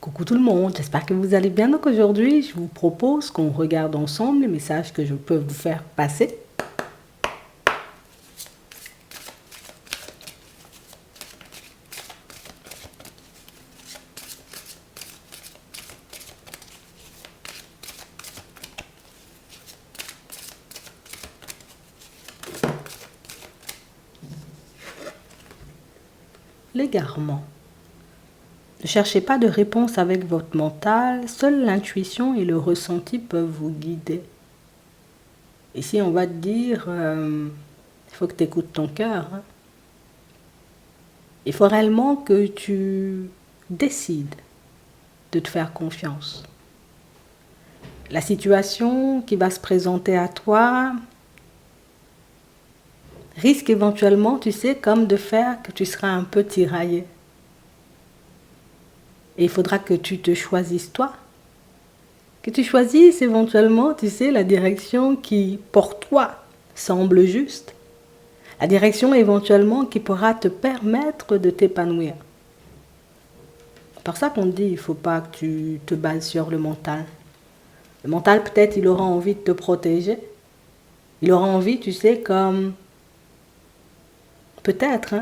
Coucou tout le monde, j'espère que vous allez bien. Donc aujourd'hui, je vous propose qu'on regarde ensemble les messages que je peux vous faire passer. L'égarement. Ne cherchez pas de réponse avec votre mental, seule l'intuition et le ressenti peuvent vous guider. Ici, on va te dire, il faut que tu écoutes ton cœur. Il faut réellement que tu décides de te faire confiance. La situation qui va se présenter à toi risque éventuellement, tu sais, comme de faire que tu seras un peu tiraillé. Et il faudra que tu te choisisses toi. Que tu choisisses éventuellement, tu sais, la direction qui, pour toi, semble juste. La direction éventuellement qui pourra te permettre de t'épanouir. C'est pour ça qu'on dit il ne faut pas que tu te bases sur le mental. Le mental, peut-être, il aura envie de te protéger. Il aura envie, tu sais, comme peut-être,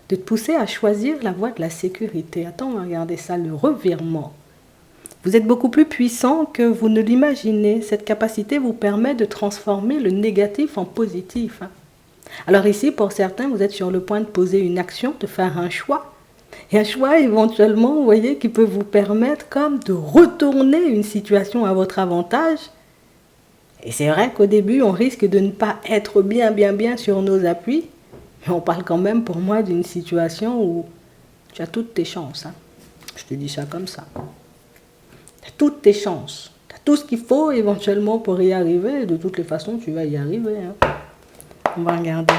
de te pousser à choisir la voie de la sécurité. Attends, on va regarder ça, le revirement. Vous êtes beaucoup plus puissant que vous ne l'imaginez. Cette capacité vous permet de transformer le négatif en positif. Alors ici, pour certains, vous êtes sur le point de poser une action, de faire un choix. Et un choix éventuellement, vous voyez, qui peut vous permettre comme de retourner une situation à votre avantage. Et c'est vrai qu'au début, on risque de ne pas être bien sur nos appuis. Mais on parle quand même pour moi d'une situation où tu as toutes tes chances. Je te dis ça comme ça. Tu as toutes tes chances. Tu as tout ce qu'il faut éventuellement pour y arriver. De toutes les façons, tu vas y arriver. On va regarder.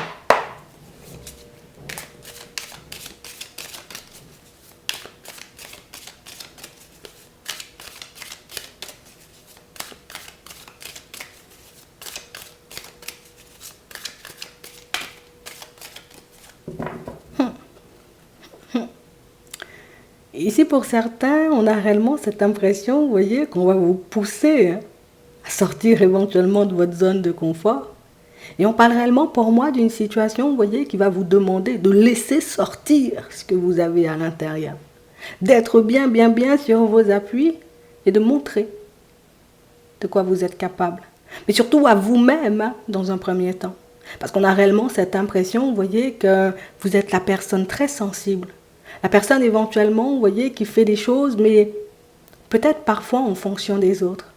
Ici, pour certains, on a réellement cette impression, vous voyez, qu'on va vous pousser à sortir éventuellement de votre zone de confort. Et on parle réellement pour moi d'une situation, vous voyez, qui va vous demander de laisser sortir ce que vous avez à l'intérieur. D'être bien sur vos appuis et de montrer de quoi vous êtes capable. Mais surtout à vous-même, dans un premier temps. Parce qu'on a réellement cette impression, vous voyez, que vous êtes la personne très sensible. La personne éventuellement, vous voyez, qui fait des choses, mais peut-être parfois en fonction des autres.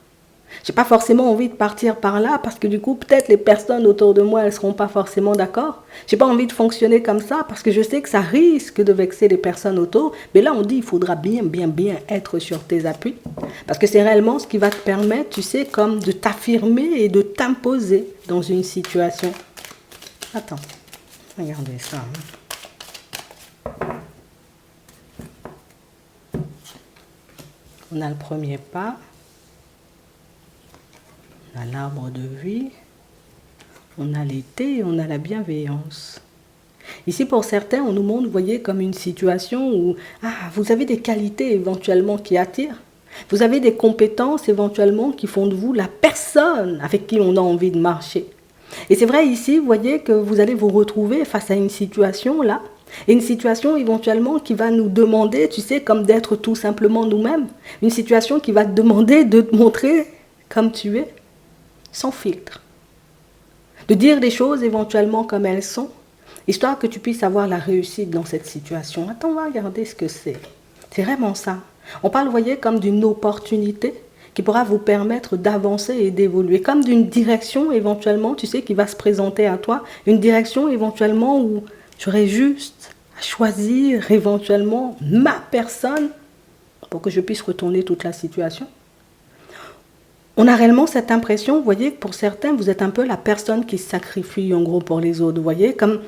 Je n'ai pas forcément envie de partir par là parce que du coup, peut-être les personnes autour de moi, elles ne seront pas forcément d'accord. Je n'ai pas envie de fonctionner comme ça parce que je sais que ça risque de vexer les personnes autour. Mais là, on dit il faudra bien être sur tes appuis. Parce que c'est réellement ce qui va te permettre, tu sais, comme de t'affirmer et de t'imposer dans une situation. Attends, regardez ça. On a le premier pas. On a l'arbre de vie, on a l'été et on a la bienveillance. Ici, pour certains, on nous montre, vous voyez, comme une situation où vous avez des qualités éventuellement qui attirent. Vous avez des compétences éventuellement qui font de vous la personne avec qui on a envie de marcher. Et c'est vrai ici, vous voyez, que vous allez vous retrouver face à une situation là, et une situation éventuellement qui va nous demander, tu sais, comme d'être tout simplement nous-mêmes. Une situation qui va te demander de te montrer comme tu es. Sans filtre, de dire les choses éventuellement comme elles sont, histoire que tu puisses avoir la réussite dans cette situation. Attends, on va regarder ce que c'est. C'est vraiment ça. On parle, vous voyez, comme d'une opportunité qui pourra vous permettre d'avancer et d'évoluer, comme d'une direction éventuellement, tu sais, qui va se présenter à toi, une direction éventuellement où tu aurais juste à choisir éventuellement ma personne pour que je puisse retourner toute la situation. On a réellement cette impression, vous voyez, que pour certains, vous êtes un peu la personne qui se sacrifie en gros pour les autres. Vous voyez, comme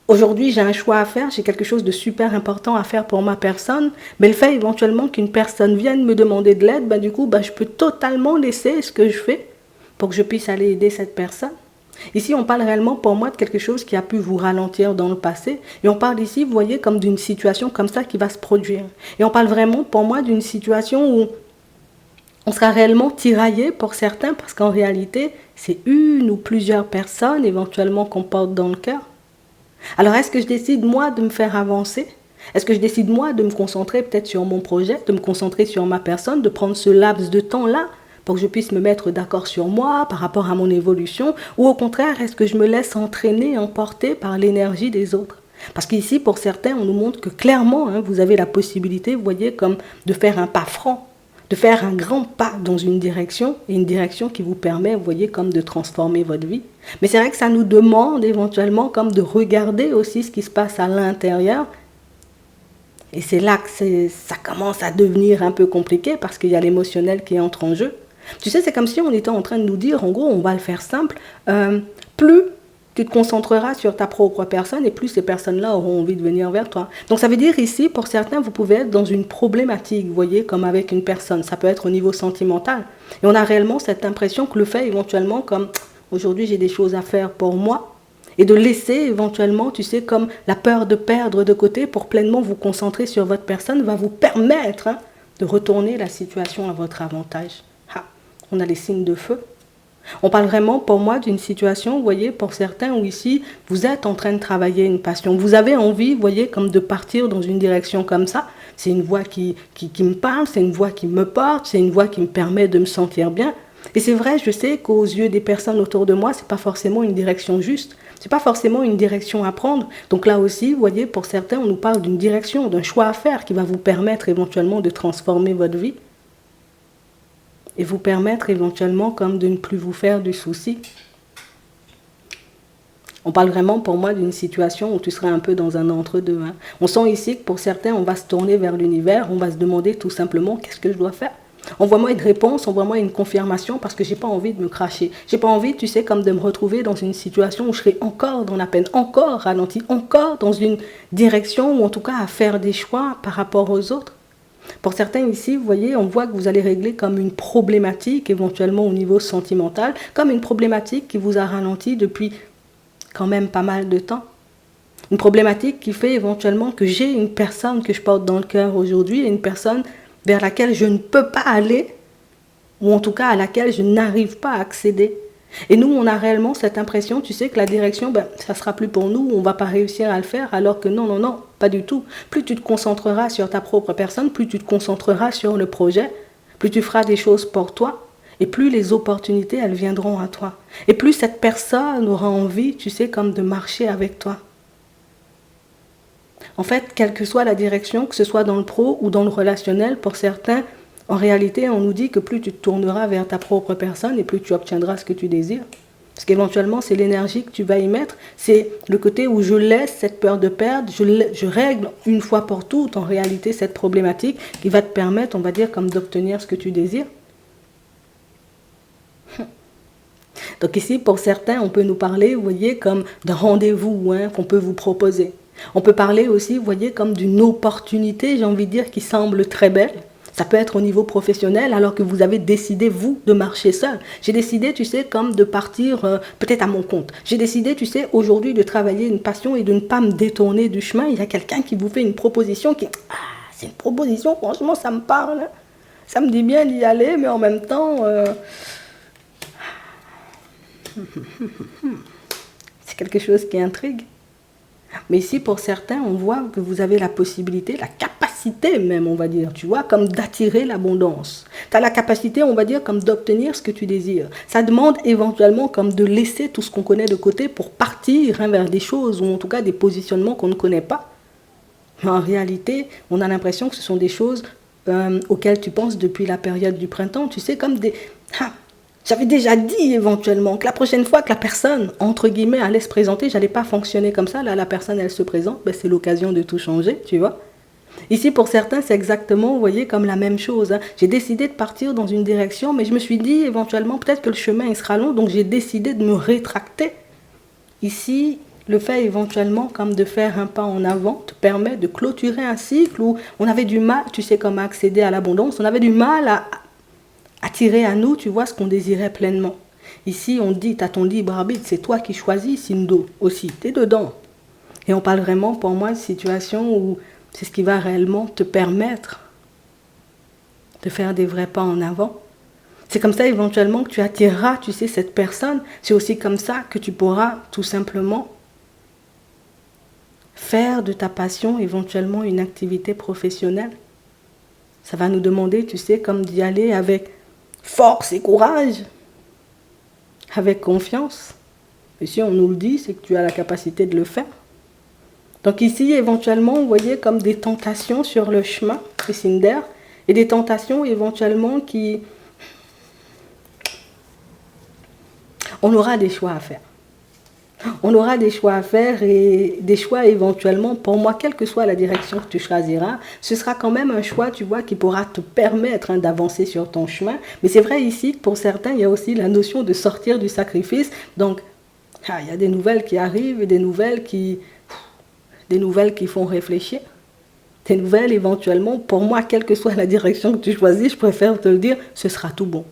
aujourd'hui, j'ai un choix à faire, j'ai quelque chose de super important à faire pour ma personne, mais le fait éventuellement qu'une personne vienne me demander de l'aide, du coup, je peux totalement laisser ce que je fais pour que je puisse aller aider cette personne. Ici, on parle réellement pour moi de quelque chose qui a pu vous ralentir dans le passé. Et on parle ici, vous voyez, comme d'une situation comme ça qui va se produire. Et on parle vraiment pour moi d'une situation où on sera réellement tiraillé pour certains parce qu'en réalité, c'est une ou plusieurs personnes éventuellement qu'on porte dans le cœur. Alors, est-ce que je décide, moi, de me faire avancer? Est-ce que je décide, moi, de me concentrer peut-être sur mon projet, de me concentrer sur ma personne, de prendre ce laps de temps-là pour que je puisse me mettre d'accord sur moi par rapport à mon évolution? Ou au contraire, est-ce que je me laisse entraîner, emporter par l'énergie des autres? Parce qu'ici, pour certains, on nous montre que clairement, vous avez la possibilité, vous voyez, comme de faire un pas franc, de faire un grand pas dans une direction, et une direction qui vous permet, vous voyez, comme de transformer votre vie. Mais c'est vrai que ça nous demande éventuellement comme de regarder aussi ce qui se passe à l'intérieur. Et c'est là que ça commence à devenir un peu compliqué parce qu'il y a l'émotionnel qui entre en jeu. Tu sais, c'est comme si on était en train de nous dire, en gros, on va le faire simple, plus tu te concentreras sur ta propre personne et plus ces personnes-là auront envie de venir vers toi. Donc ça veut dire ici, pour certains, vous pouvez être dans une problématique, vous voyez, comme avec une personne. Ça peut être au niveau sentimental. Et on a réellement cette impression que le fait éventuellement comme, aujourd'hui j'ai des choses à faire pour moi, et de laisser éventuellement, tu sais, comme la peur de perdre de côté pour pleinement vous concentrer sur votre personne va vous permettre de retourner la situation à votre avantage. On a les signes de feu. On parle vraiment, pour moi, d'une situation, vous voyez, pour certains, où ici, vous êtes en train de travailler une passion. Vous avez envie, vous voyez, comme de partir dans une direction comme ça. C'est une voix qui me parle, c'est une voix qui me porte, c'est une voix qui me permet de me sentir bien. Et c'est vrai, je sais qu'aux yeux des personnes autour de moi, ce n'est pas forcément une direction juste. Ce n'est pas forcément une direction à prendre. Donc là aussi, vous voyez, pour certains, on nous parle d'une direction, d'un choix à faire qui va vous permettre éventuellement de transformer votre vie. Et vous permettre éventuellement comme de ne plus vous faire du souci. On parle vraiment pour moi d'une situation où tu seras un peu dans un entre-deux. On sent ici que pour certains, on va se tourner vers l'univers, on va se demander tout simplement qu'est-ce que je dois faire. Envoie-moi une réponse, envoie-moi une confirmation parce que j'ai pas envie de me cracher. J'ai pas envie, tu sais, comme de me retrouver dans une situation où je serai encore dans la peine, encore ralenti, encore dans une direction ou en tout cas à faire des choix par rapport aux autres. Pour certains ici, vous voyez, on voit que vous allez régler comme une problématique, éventuellement au niveau sentimental, comme une problématique qui vous a ralenti depuis quand même pas mal de temps. Une problématique qui fait éventuellement que j'ai une personne que je porte dans le cœur aujourd'hui et une personne vers laquelle je ne peux pas aller, ou en tout cas à laquelle je n'arrive pas à accéder. Et nous, on a réellement cette impression, tu sais, que la direction, ça ne sera plus pour nous, on ne va pas réussir à le faire, alors que non, pas du tout. Plus tu te concentreras sur ta propre personne, plus tu te concentreras sur le projet, plus tu feras des choses pour toi, et plus les opportunités, elles viendront à toi. Et plus cette personne aura envie, tu sais, comme de marcher avec toi. En fait, quelle que soit la direction, que ce soit dans le pro ou dans le relationnel, pour certains, en réalité, on nous dit que plus tu te tourneras vers ta propre personne et plus tu obtiendras ce que tu désires. Parce qu'éventuellement, c'est l'énergie que tu vas y mettre. C'est le côté où je laisse cette peur de perdre, je règle une fois pour toutes, en réalité, cette problématique qui va te permettre, on va dire, comme d'obtenir ce que tu désires. Donc ici, pour certains, on peut nous parler, vous voyez, comme d'un rendez-vous qu'on peut vous proposer. On peut parler aussi, vous voyez, comme d'une opportunité, j'ai envie de dire, qui semble très belle. Ça peut être au niveau professionnel, alors que vous avez décidé, vous, de marcher seul. J'ai décidé, tu sais, comme de partir peut-être à mon compte. J'ai décidé, tu sais, aujourd'hui de travailler une passion et de ne pas me détourner du chemin. Il y a quelqu'un qui vous fait une proposition qui... c'est une proposition, franchement, ça me parle. Ça me dit bien d'y aller, mais en même temps... c'est quelque chose qui intrigue. Mais ici, pour certains, on voit que vous avez la possibilité, la capacité même, on va dire, tu vois, comme d'attirer l'abondance. Tu as la capacité, on va dire, comme d'obtenir ce que tu désires. Ça demande éventuellement comme de laisser tout ce qu'on connaît de côté pour partir vers des choses, ou en tout cas des positionnements qu'on ne connaît pas. Mais en réalité, on a l'impression que ce sont des choses auxquelles tu penses depuis la période du printemps. Tu sais, comme des... J'avais déjà dit éventuellement que la prochaine fois que la personne, entre guillemets, allait se présenter, j'allais pas fonctionner comme ça. Là, la personne, elle se présente, c'est l'occasion de tout changer, tu vois. Ici, pour certains, c'est exactement, vous voyez, comme la même chose. J'ai décidé de partir dans une direction, mais je me suis dit, éventuellement, peut-être que le chemin, il sera long, donc j'ai décidé de me rétracter. Ici, le fait éventuellement comme de faire un pas en avant te permet de clôturer un cycle où on avait du mal, tu sais, comme à accéder à l'abondance, on avait du mal à attirer à nous, tu vois, ce qu'on désirait pleinement. Ici, on dit, tu as ton libre arbitre, c'est toi qui choisis, Sindo, aussi, tu es dedans. Et on parle vraiment, pour moi, de situation où c'est ce qui va réellement te permettre de faire des vrais pas en avant. C'est comme ça, éventuellement, que tu attireras, tu sais, cette personne. C'est aussi comme ça que tu pourras, tout simplement, faire de ta passion, éventuellement, une activité professionnelle. Ça va nous demander, tu sais, comme d'y aller avec force et courage, avec confiance. Et si on nous le dit, c'est que tu as la capacité de le faire. Donc ici, éventuellement, vous voyez comme des tentations sur le chemin de Cinder, et des tentations éventuellement qui... On aura des choix à faire. On aura des choix à faire et des choix éventuellement, pour moi, quelle que soit la direction que tu choisiras, ce sera quand même un choix, tu vois, qui pourra te permettre d'avancer sur ton chemin. Mais c'est vrai ici que pour certains, il y a aussi la notion de sortir du sacrifice. Donc, il y a des nouvelles qui arrivent et des nouvelles qui font réfléchir. Des nouvelles éventuellement, pour moi, quelle que soit la direction que tu choisis, je préfère te le dire, ce sera tout bon.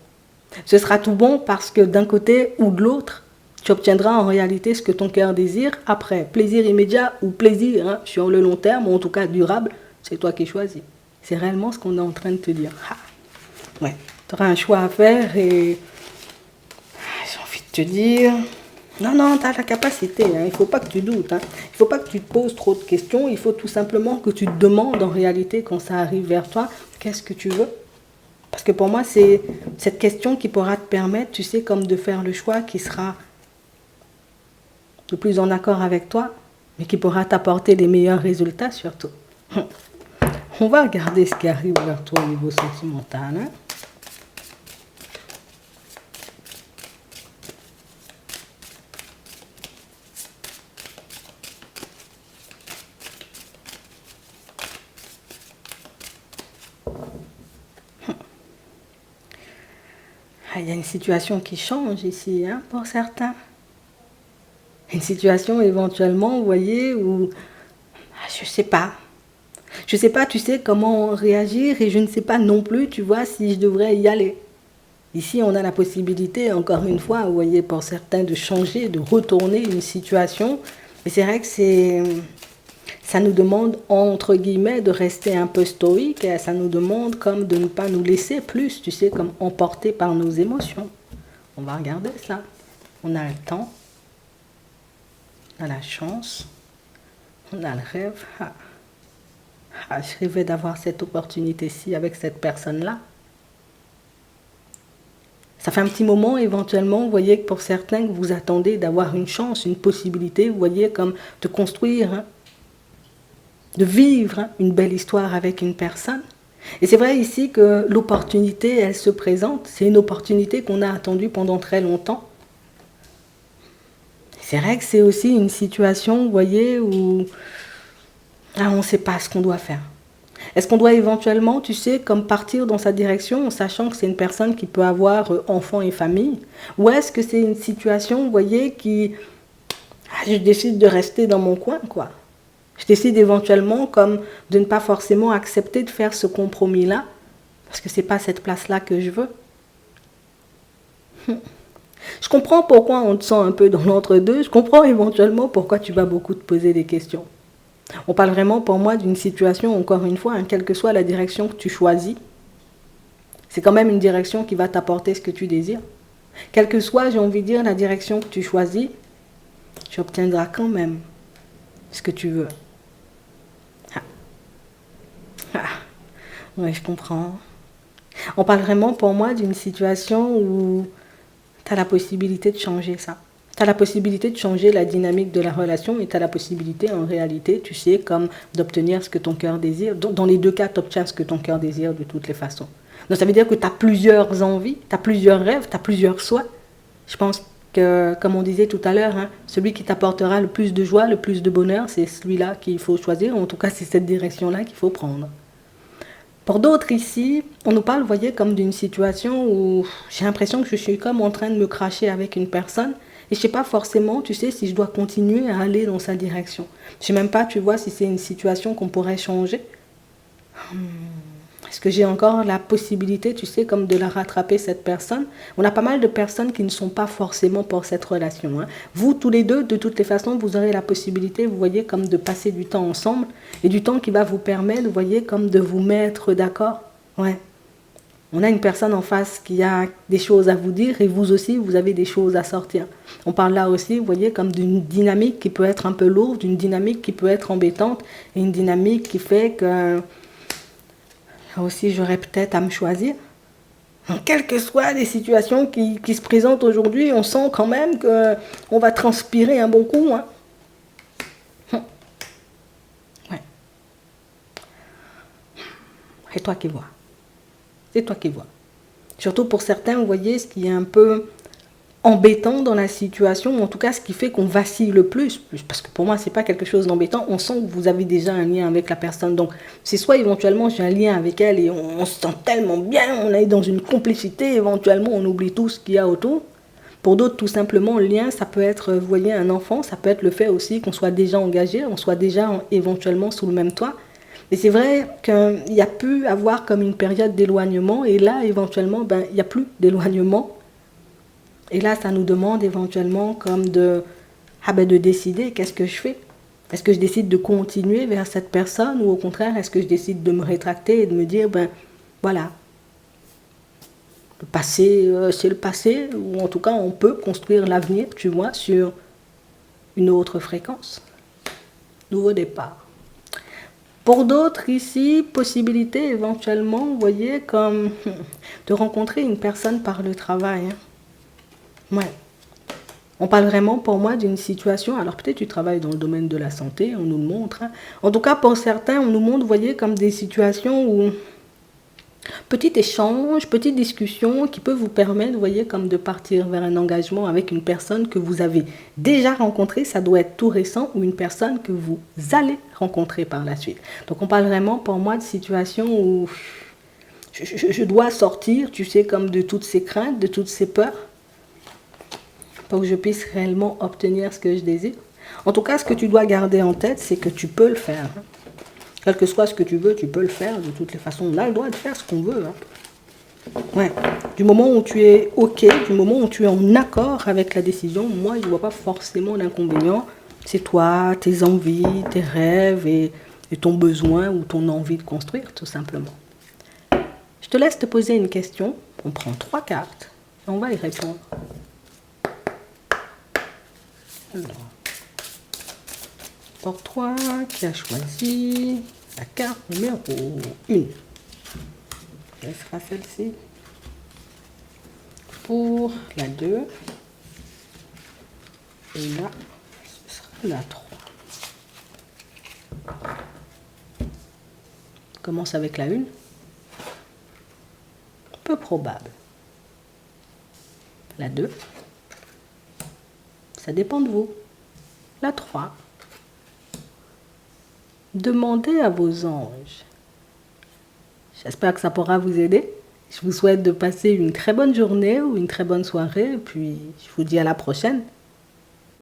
Ce sera tout bon parce que d'un côté ou de l'autre, tu obtiendras en réalité ce que ton cœur désire. Après, plaisir immédiat ou plaisir sur le long terme, ou en tout cas durable, c'est toi qui choisis. C'est réellement ce qu'on est en train de te dire. Ouais, tu auras un choix à faire et j'ai envie de te dire... Non, tu as la capacité, il ne faut pas que tu doutes, il ne faut pas que tu te poses trop de questions, il faut tout simplement que tu te demandes en réalité quand ça arrive vers toi, qu'est-ce que tu veux? Parce que pour moi, c'est cette question qui pourra te permettre, tu sais, comme de faire le choix qui sera le plus en accord avec toi, mais qui pourra t'apporter les meilleurs résultats surtout. On va regarder ce qui arrive vers toi au niveau sentimental. Il y a une situation qui change ici, pour certains. Une situation éventuellement, vous voyez, où je sais pas. Je sais pas, tu sais, comment réagir et je ne sais pas non plus, tu vois, si je devrais y aller. Ici, on a la possibilité, encore une fois, vous voyez, pour certains, de changer, de retourner une situation. Mais c'est vrai que ça nous demande, entre guillemets, de rester un peu stoïque. Et ça nous demande comme de ne pas nous laisser plus, tu sais, comme emporter par nos émotions. On va regarder ça. On a le temps. On a la chance. On a le rêve. Je rêvais d'avoir cette opportunité-ci avec cette personne-là. Ça fait un petit moment, éventuellement, vous voyez que pour certains, que vous attendez d'avoir une chance, une possibilité, vous voyez, comme de construire, de vivre une belle histoire avec une personne. Et c'est vrai ici que l'opportunité, elle se présente. C'est une opportunité qu'on a attendue pendant très longtemps. C'est vrai que c'est aussi une situation, vous voyez, où on ne sait pas ce qu'on doit faire. Est-ce qu'on doit éventuellement, tu sais, comme partir dans sa direction en sachant que c'est une personne qui peut avoir enfant et famille? Ou est-ce que c'est une situation, vous voyez, qui... je décide de rester dans mon coin, quoi. Je décide éventuellement comme de ne pas forcément accepter de faire ce compromis-là, parce que ce n'est pas cette place-là que je veux. Je comprends pourquoi on te sent un peu dans l'entre-deux, je comprends éventuellement pourquoi tu vas beaucoup te poser des questions. On parle vraiment pour moi d'une situation, encore une fois, quelle que soit la direction que tu choisis, c'est quand même une direction qui va t'apporter ce que tu désires. Quelle que soit, j'ai envie de dire, la direction que tu choisis, tu obtiendras quand même ce que tu veux. Oui, je comprends. On parle vraiment pour moi d'une situation où tu as la possibilité de changer ça. Tu as la possibilité de changer la dynamique de la relation et tu as la possibilité en réalité, tu sais, comme d'obtenir ce que ton cœur désire. Dans les deux cas, tu obtiens ce que ton cœur désire de toutes les façons. Donc ça veut dire que tu as plusieurs envies, tu as plusieurs rêves, tu as plusieurs souhaits. Je pense que, comme on disait tout à l'heure, celui qui t'apportera le plus de joie, le plus de bonheur, c'est celui-là qu'il faut choisir. En tout cas, c'est cette direction-là qu'il faut prendre. Pour d'autres ici, on nous parle, vous voyez, comme d'une situation où j'ai l'impression que je suis comme en train de me cracher avec une personne et je ne sais pas forcément, tu sais, si je dois continuer à aller dans sa direction. Je ne sais même pas, tu vois, si c'est une situation qu'on pourrait changer. Est-ce que j'ai encore la possibilité, tu sais, comme de la rattraper, cette personne? On a pas mal de personnes qui ne sont pas forcément pour cette relation, hein. Vous, tous les deux, de toutes les façons, vous aurez la possibilité, vous voyez, comme de passer du temps ensemble, et du temps qui va vous permettre, vous voyez, comme de vous mettre d'accord. Ouais. On a une personne en face qui a des choses à vous dire, et vous aussi, vous avez des choses à sortir. On parle là aussi, vous voyez, comme d'une dynamique qui peut être un peu lourde, d'une dynamique qui peut être embêtante, et une dynamique qui fait que... Là aussi, j'aurais peut-être à me choisir. Quelles que soient les situations qui se présentent aujourd'hui, on sent quand même qu'on va transpirer un bon coup, hein. Ouais. C'est toi qui vois. C'est toi qui vois. Surtout pour certains, vous voyez, ce qui est un peu embêtant dans la situation, ou en tout cas ce qui fait qu'on vacille le plus, parce que pour moi c'est pas quelque chose d'embêtant, on sent que vous avez déjà un lien avec la personne, donc c'est soit éventuellement j'ai un lien avec elle et on se sent tellement bien, on est dans une complicité, éventuellement on oublie tout ce qu'il y a autour. Pour d'autres, tout simplement, le lien, ça peut être, vous voyez, un enfant, ça peut être le fait aussi qu'on soit déjà engagé, on soit déjà éventuellement sous le même toit. Et c'est vrai qu'il y a pu avoir comme une période d'éloignement, et là, éventuellement, il n'y a plus d'éloignement. Et là, ça nous demande éventuellement comme de décider qu'est-ce que je fais. Est-ce que je décide de continuer vers cette personne ou au contraire, est-ce que je décide de me rétracter et de me dire, voilà, le passé, c'est le passé, ou en tout cas, on peut construire l'avenir, tu vois, sur une autre fréquence. Nouveau départ. Pour d'autres ici, possibilité éventuellement, vous voyez, comme de rencontrer une personne par le travail, hein. Ouais. On parle vraiment pour moi d'une situation, alors peut-être tu travailles dans le domaine de la santé, on nous le montre, hein. En tout cas pour certains, on nous montre, vous voyez, comme des situations où petit échange, petite discussion qui peut vous permettre, vous voyez, comme de partir vers un engagement avec une personne que vous avez déjà rencontrée, ça doit être tout récent, ou une personne que vous allez rencontrer par la suite. Donc on parle vraiment pour moi de situations où je dois sortir, tu sais, comme de toutes ces craintes, de toutes ces peurs, pour que je puisse réellement obtenir ce que je désire. En tout cas, ce que tu dois garder en tête, c'est que tu peux le faire. Quel que soit ce que tu veux, tu peux le faire. De toutes les façons, on a le droit de faire ce qu'on veut, hein. Ouais. Du moment où tu es OK, du moment où tu es en accord avec la décision, moi, je ne vois pas forcément d'inconvénient. C'est toi, tes envies, tes rêves et ton besoin ou ton envie de construire, tout simplement. Je te laisse te poser une question. On prend 3 cartes et on va y répondre. Alors, pour toi qui a choisi la carte numéro 1. Ce sera celle-ci. Pour la 2. Et là, ce sera la 3. On commence avec la 1. Peu probable. La 2. Ça dépend de vous. La 3. Demandez à vos anges. J'espère que ça pourra vous aider. Je vous souhaite de passer une très bonne journée ou une très bonne soirée. Et puis, je vous dis à la prochaine.